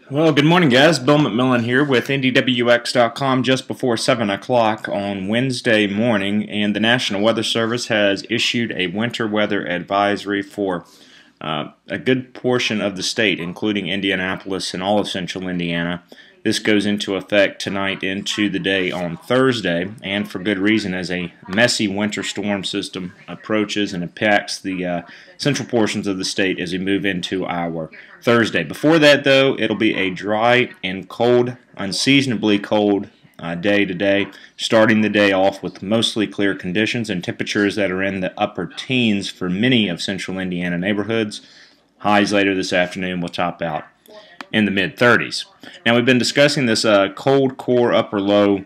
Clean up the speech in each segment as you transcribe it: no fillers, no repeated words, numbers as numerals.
Well, good morning, guys. Bill McMillan here with NDWX.com just before 7 o'clock on Wednesday morning, and the National Weather Service has issued a winter weather advisory for a good portion of the state, including Indianapolis and all of central Indiana. This goes into effect tonight into the day on Thursday, and for good reason, as a messy winter storm system approaches and impacts the central portions of the state as we move into our Thursday. Before that, though, it'll be a dry and cold, unseasonably cold day today, starting the day off with mostly clear conditions and temperatures that are in the upper teens for many of central Indiana neighborhoods. Highs later this afternoon will top out in the mid-30s. Now, we've been discussing this cold core upper low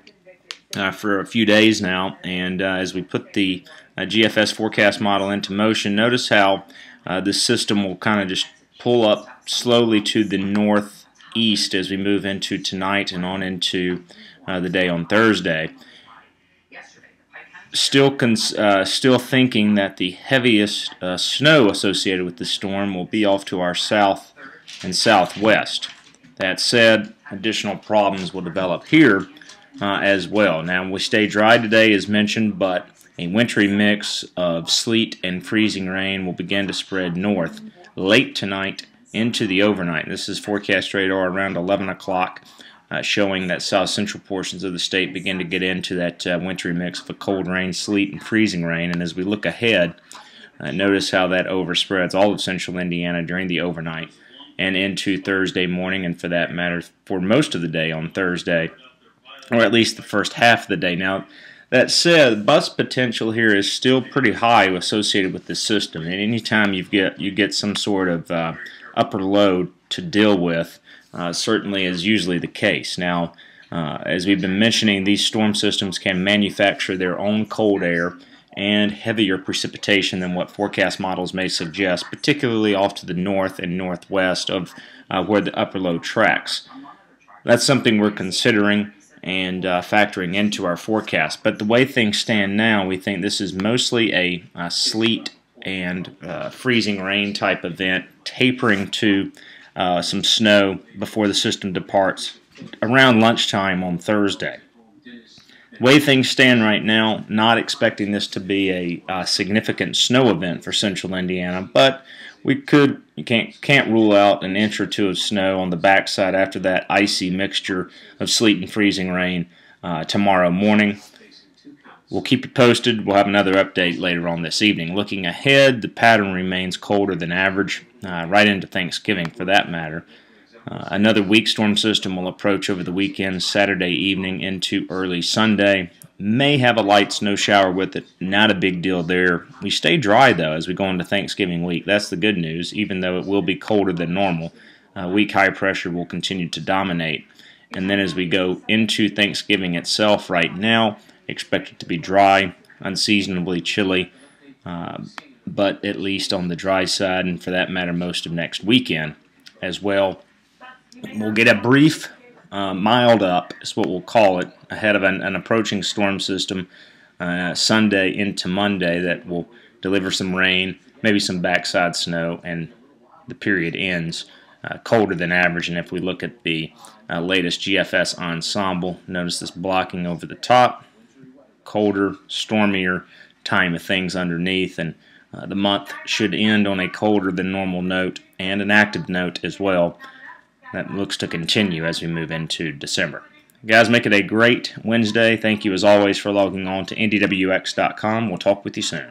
for a few days now, and as we put the GFS forecast model into motion, notice how this system will kind of just pull up slowly to the northeast as we move into tonight and on into the day on Thursday. Still thinking that the heaviest snow associated with the storm will be off to our south and southwest. That said, additional problems will develop here as well. Now, we stay dry today as mentioned, but a wintry mix of sleet and freezing rain will begin to spread north late tonight into the overnight. This is forecast radar around 11 o'clock, showing that south central portions of the state begin to get into that wintry mix of a cold rain, sleet, and freezing rain. And as we look ahead, notice how that overspreads all of central Indiana during the overnight and into Thursday morning, and for that matter, for most of the day on Thursday, or at least the first half of the day. Now, that said, bust potential here is still pretty high associated with this system, and anytime you get some sort of upper load to deal with, certainly is usually the case. Now, as we've been mentioning, these storm systems can manufacture their own cold air and heavier precipitation than what forecast models may suggest, particularly off to the north and northwest of where the upper low tracks. That's something we're considering and factoring into our forecast. But the way things stand now, we think this is mostly a sleet and freezing rain type event, tapering to some snow before the system departs around lunchtime on Thursday. The way things stand right now, not expecting this to be a significant snow event for central Indiana, but you can't rule out an inch or two of snow on the backside after that icy mixture of sleet and freezing rain tomorrow morning. We'll keep you posted. We'll have another update later on this evening. Looking ahead, the pattern remains colder than average, right into Thanksgiving for that matter. Another weak storm system will approach over the weekend, Saturday evening into early Sunday. May have a light snow shower with it. Not a big deal there. We stay dry, though, as we go into Thanksgiving week. That's the good news, even though it will be colder than normal. Weak high pressure will continue to dominate. And then as we go into Thanksgiving itself right now, expect it to be dry, unseasonably chilly, but at least on the dry side, and for that matter, most of next weekend as well. We'll get a brief mild up, is what we'll call it, ahead of an approaching storm system Sunday into Monday that will deliver some rain, maybe some backside snow, and the period ends colder than average. And if we look at the latest GFS ensemble, notice this blocking over the top, colder, stormier time of things underneath, and the month should end on a colder than normal note and an active note as well. That looks to continue as we move into December. Guys, make it a great Wednesday. Thank you as always for logging on to NDWX.com. We'll talk with you soon.